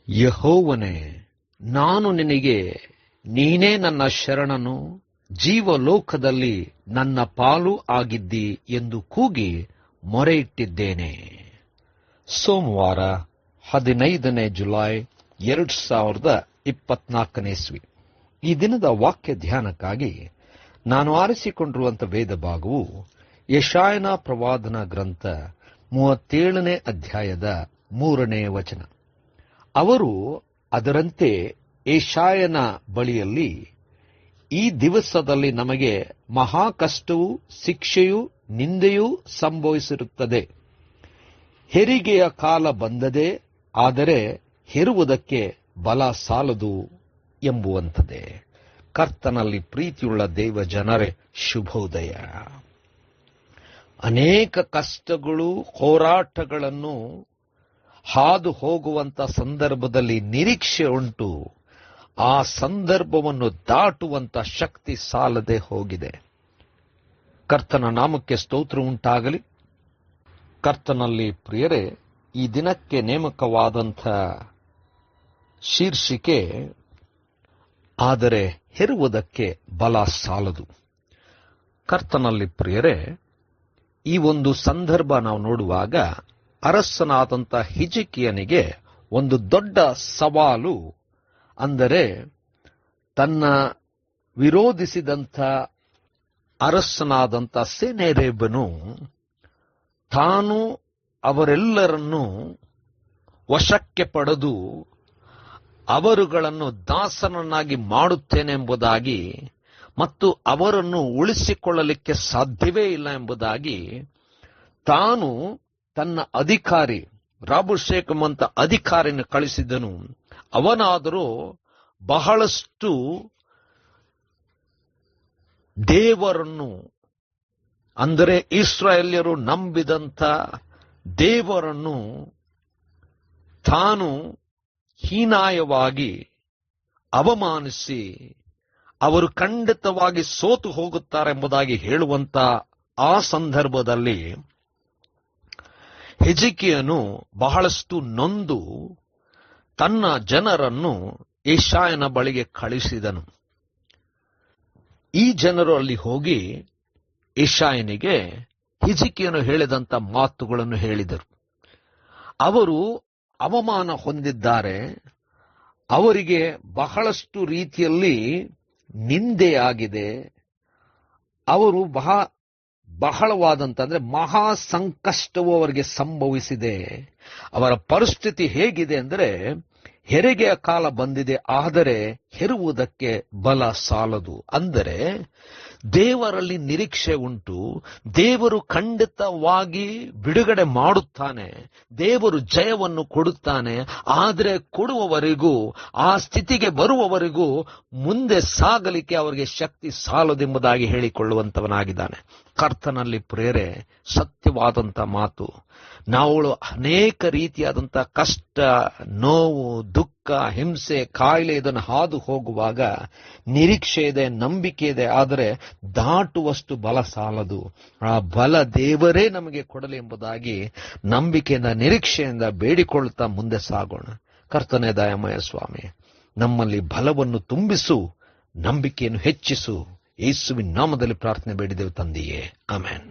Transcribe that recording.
ಯೆಹೋವನೇ, ನಾನು ನಿನಗೆ, ನೀನೇ ನನ್ನ ಶರಣನು, ಜೀವಲೋಕದಲ್ಲಿ ನನ್ನ ಪಾಲು ಆಗಿದ್ದಿ ಎಂದು ಕೂಗಿ ಮೊರೆಯಿಟ್ಟಿದ್ದೇನೆ. ಸೋಮವಾರ 15 ಜುಲೈ 2024 ಈ ದಿನದ ವಾಕ್ಯ ಧ್ಯಾನಕ್ಕಾಗಿ ನಾನು ಆರಿಸಿಕೊಂಡಿರುವಂತಹ ವೇದ ಭಾಗವು ಯೆಶಾಯನ ಪ್ರವಾದನ ಗ್ರಂಥ 37ನೇ ಅಧ್ಯಾಯದ 3ನೇ ವಚನ. ಅವರು ಅದರಂತೆ ಯೆಶಾಯನ ಬಳಿಯಲ್ಲಿ, ಈ ದಿವಸದಲ್ಲಿ ನಮಗೆ ಮಹಾ ಕಷ್ಟವೂ ಶಿಕ್ಷೆಯೂ ನಿಂದೆಯೂ ಸಂಭವಿಸಿರುತ್ತದೆ. ಹೆರಿಗೆಯ ಕಾಲ ಬಂದದೆ, ಆದರೆ ಹೆರುವುದಕ್ಕೆ ಬಲ ಸಾಲದು ಎಂಬುವಂಥದ್ದೇ. ಕರ್ತನಲ್ಲಿ ಪ್ರೀತಿಯುಳ್ಳ ದೇವ ಜನರೇ, ಶುಭೋದಯ. ಅನೇಕ ಕಷ್ಟಗಳು, ಹೋರಾಟಗಳನ್ನು ಹಾದು ಹೋಗುವಂತ ಸಂದರ್ಭದಲ್ಲಿ ನಿರೀಕ್ಷೆ ಉಂಟು. ಆ ಸಂದರ್ಭವನ್ನು ದಾಟುವಂತ ಶಕ್ತಿ ಸಾಲದೆ ಹೋಗಿದೆ. ಕರ್ತನ ನಾಮಕ್ಕೆ ಸ್ತೋತ್ರ ಉಂಟಾಗಲಿ. ಕರ್ತನಲ್ಲಿ ಪ್ರಿಯರೇ, ಈ ದಿನಕ್ಕೆ ನೇಮಕವಾದಂಥ ಶೀರ್ಷಿಕೆ, ಆದರೆ ಹೆರುವುದಕ್ಕೆ ಬಲ ಸಾಲದು. ಕರ್ತನಲ್ಲಿ ಪ್ರಿಯರೇ, ಈ ಒಂದು ಸಂದರ್ಭ ನಾವು ನೋಡುವಾಗ ಅರಸನಾದಂಥ ಹಿಜ್ಕೀಯನಿಗೆ ಒಂದು ದೊಡ್ಡ ಸವಾಲು. ಅಂದರೆ ತನ್ನ ವಿರೋಧಿಸಿದಂಥ ಅರಸನಾದಂಥ ಸೆನೆಹೇರೀಬನು ತಾನು ಅವರೆಲ್ಲರನ್ನೂ ವಶಕ್ಕೆ ಪಡೆದು ಅವರುಗಳನ್ನು ದಾಸನನ್ನಾಗಿ ಮಾಡುತ್ತೇನೆಂಬುದಾಗಿ ಮತ್ತು ಅವರನ್ನು ಉಳಿಸಿಕೊಳ್ಳಲಿಕ್ಕೆ ಸಾಧ್ಯವೇ ಇಲ್ಲ ಎಂಬುದಾಗಿ ತಾನು ತನ್ನ ಅಧಿಕಾರಿ ರಾಬುಶೇಕಮ್ ಅಂತ ಅಧಿಕಾರಿಯನ್ನು ಕಳಿಸಿದನು. ಅವನಾದರೂ ಬಹಳಷ್ಟು ದೇವರನ್ನು, ಅಂದರೆ ಇಸ್ರಾಯೇಲ್ಯರು ನಂಬಿದಂಥ ದೇವರನ್ನು ತಾನು ಹೀನಾಯವಾಗಿ ಅವಮಾನಿಸಿ ಅವರು ಖಂಡಿತವಾಗಿ ಸೋತು ಹೋಗುತ್ತಾರೆಂಬುದಾಗಿ ಹೇಳುವಂತ ಆ ಸಂದರ್ಭದಲ್ಲಿ ಹಿಜ್ಕೀಯನು ಬಹಳಷ್ಟು ನೊಂದು ತನ್ನ ಜನರನ್ನು ಯೆಶಾಯನ ಬಳಿಗೆ ಕಳಿಸಿದನು. ಈ ಜನರು ಅಲ್ಲಿ ಹೋಗಿ ಯೆಶಾಯನಿಗೆ ಹಿಜ್ಕೀಯನು ಹೇಳಿದಂಥ ಮಾತುಗಳನ್ನು ಹೇಳಿದರು. ಅವರು ಅವಮಾನ ಹೊಂದಿದ್ದಾರೆ. ಅವರಿಗೆ ಬಹಳಷ್ಟು ರೀತಿಯಲ್ಲಿ ನಿಂದೆಯಾಗಿದೆ. ಅವರು ಬಹಳವಾದಂತಂದ್ರೆ ಮಹಾ ಸಂಕಷ್ಟವು ಅವರಿಗೆ ಸಂಭವಿಸಿದೆ. ಅವರ ಪರಿಸ್ಥಿತಿ ಹೇಗಿದೆ ಅಂದರೆ, ಹೆರಿಗೆಯ ಕಾಲ ಬಂದಿದೆ, ಆದರೆ ಹೆರುವುದಕ್ಕೆ ಬಲ ಸಾಲದು. ಅಂದರೆ ದೇವರಲ್ಲಿ ನಿರೀಕ್ಷೆ ಉಂಟು. ದೇವರು ಖಂಡಿತವಾಗಿ ಬಿಡುಗಡೆ ಮಾಡುತ್ತಾನೆ. ದೇವರು ಜಯವನ್ನು ಕೊಡುತ್ತಾನೆ. ಆದರೆ ಕೊಡುವವರೆಗೂ, ಆ ಸ್ಥಿತಿಗೆ ಬರುವವರೆಗೂ ಮುಂದೆ ಸಾಗಲಿಕ್ಕೆ ಅವರಿಗೆ ಶಕ್ತಿ ಸಾಲದೆಂಬುದಾಗಿ ಹೇಳಿಕೊಳ್ಳುವಂತವನಾಗಿದ್ದಾನೆ. ಕರ್ತನಲ್ಲಿ ಪ್ರೇರೆ, ಸತ್ಯವಾದಂಥ ಮಾತು. ನಾವು ಅನೇಕ ರೀತಿಯಾದಂಥ ಕಷ್ಟ, ನೋವು, ದುಃಖ, ಹಿಂಸೆ, ಕಾಯಿಲೆ ಇದನ್ನು ಹಾದು ಹೋಗುವಾಗ ನಿರೀಕ್ಷೆ ಇದೆ, ನಂಬಿಕೆ ಇದೆ. ಆದರೆ ದಾಟುವಷ್ಟು ಬಲ ಸಾಲದು. ಆ ಬಲ ದೇವರೇ ನಮಗೆ ಕೊಡಲಿ ಎಂಬುದಾಗಿ ನಂಬಿಕೆಯಿಂದ, ನಿರೀಕ್ಷೆಯಿಂದ ಬೇಡಿಕೊಳ್ಳುತ್ತಾ ಮುಂದೆ ಸಾಗೋಣ. ಕರ್ತನೇ ದಯಾಮಯ ಸ್ವಾಮಿ, ನಮ್ಮಲ್ಲಿ ಬಲವನ್ನು ತುಂಬಿಸು, ನಂಬಿಕೆಯನ್ನು ಹೆಚ್ಚಿಸು. ಯೇಸುವಿನ ನಾಮದಲ್ಲಿ ಪ್ರಾರ್ಥನೆ ಬೇಡಿದೆವು ತಂದೆಯೇ, ಆಮೆನ್.